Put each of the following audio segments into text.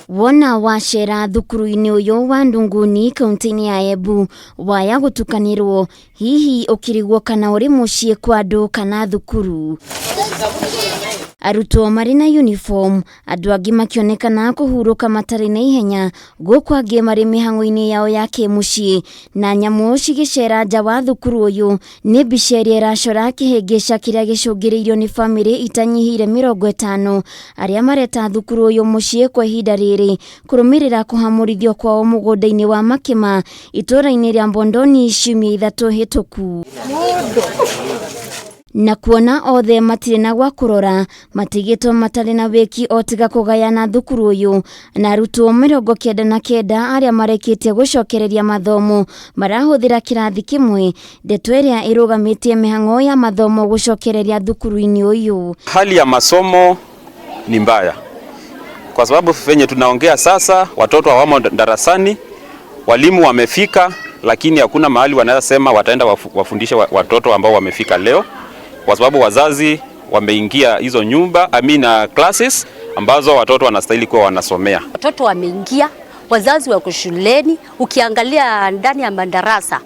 Wona wacera thukuru-ini uyu wa Ndunguni kaunti-ini ya Embu waya gutukanirwo hihi ukirigwo kana uri mucii kwa andu kana thukuru. Arutwo mari na uniform, andu angi makionekana kuhuruka matari na ihenya, guku angi mari mihango-ini yao ya kimucii, na nyamu cigicera nja wa thukuru uyu ni mbica iria iracora kihingica kiria gicungiriirio ni family itanyihire 50 aria mareta thukuru uyu mucii kwa ihinda riri kurumirira kuhamurithio kwao mugunda-ini wa Makima itura-ini ria Mbondoni ciumia 3 hituku. Na kuona othe matiri na gwa kurora matigitwo matari na wiki otiga kugayana thukuru uyu, na arutwo 99 aria marekitie gucokereria mathomo marahuthira kirathi kimwe. Ndeto iria irugamitie mihango ya mathomo gucokereria thukuru-ini uyu. Hali ya masomo ni mbaya kwa sababu venye tunaongea sasa, watoto hawamo darasani, walimu wamefika, lakini hakuna mahali wanaweza sema wataenda wafundishe watoto ambao wamefika leo, kwa sababu wazazi wameingia hizo nyumba classes ambazo watoto wanastahili kuwa wanasomea. Watoto wameingia, wazazi wako shuleni, ukiangalia ndani ya madarasa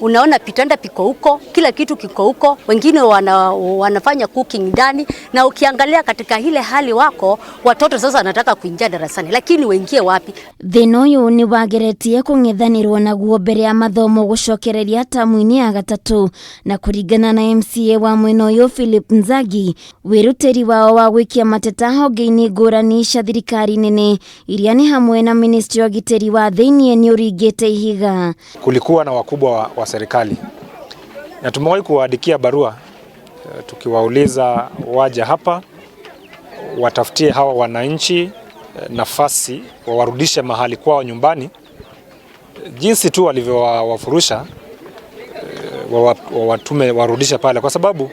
unaona vitanda piko huko, kila kitu kiko huko, wengine wanafanya cooking ndani, na ukiangalia katika ile hali wako watoto sasa wanataka kuingia darasani, lakini waingie wapi? Thina uyu ni wageretie kung'ethanirwo naguo mbere ya mathomo gucokereria tamu-ini ya gatatu, na kuringana na MCA wa mwena uyu Philip Nzagi, wirutiri wao wa gwikia mateta honge-ini ngurani cia thirikari nene iria ni hamwe na ministry wa giteri wa thiini ni uringite ihiga. Kulikuwa na wakubwa wa serikali na tumewahi kuwaandikia barua tukiwauliza waje hapa watafutie hawa wananchi nafasi, wawarudishe mahali kwao nyumbani, jinsi tu walivyowafurusha watume warudishe pale, kwa sababu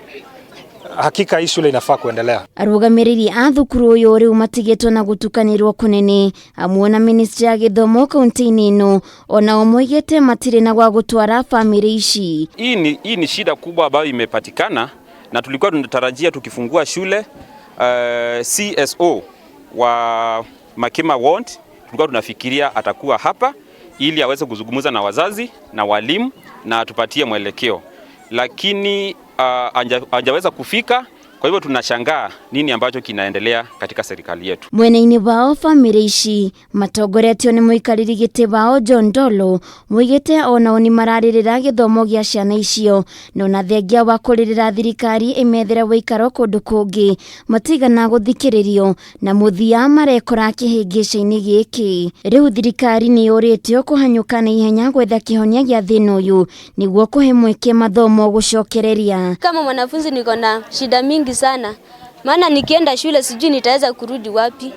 hakika hii shule inafaa kuendelea. Arugamiriri a thukuru uyu riu matigitwo na gutukanirwo kunene amwe na ministry ya githomo kaunti-ini ino, ona omoigete matiri na gwa gutwara family ici. Hii ni shida kubwa ambayo imepatikana, na tulikuwa tunatarajia tukifungua shule CSO wa Makima ward, tulikuwa tunafikiria atakuwa hapa ili aweze kuzungumza na wazazi na walimu na tupatie mwelekeo, lakini hajaweza kufika. Kwa hivyo tunashangaa nini ambacho kinaendelea katika serikali yetu. Mwena-ini wao family ici matongoretio ni muikariri giti wao John Ndolo muigete onao ni mararirira githomo gia ciana icio, no na thengia wa kuririra thirikari imethere wuikaro kundu kungi matigana guthikiririo na muthia marekora kihingica-ini giki. Riu thirikari ni yuritio kuhanyuka na ihenya gwetha kihonia gia thina uyu niguo kuhe mweke mathomo gucokereria. Kama mwanafunzi niko na shida mingi sana, maana nikienda shule sijui nitaweza kurudi wapi.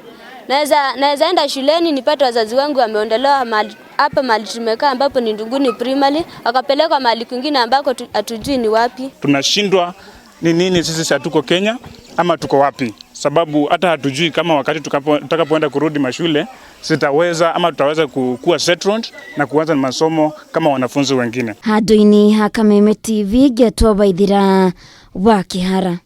Naweza enda shuleni nipate wazazi wangu wameondolewa hapa mahali tumekaa ambapo ni Ndunguni primary, wakapelekwa mahali kwingine ambako hatujui ni wapi. Tunashindwa ni nini sisi, hatuko Kenya ama tuko wapi? Sababu hata hatujui kama wakati tutakapoenda kurudi mashule sitaweza ama tutaweza kuwa settled na kuanza masomo kama wanafunzi wengine. Handu-ini ha Kameme TV getwo Baithira wa Kihara.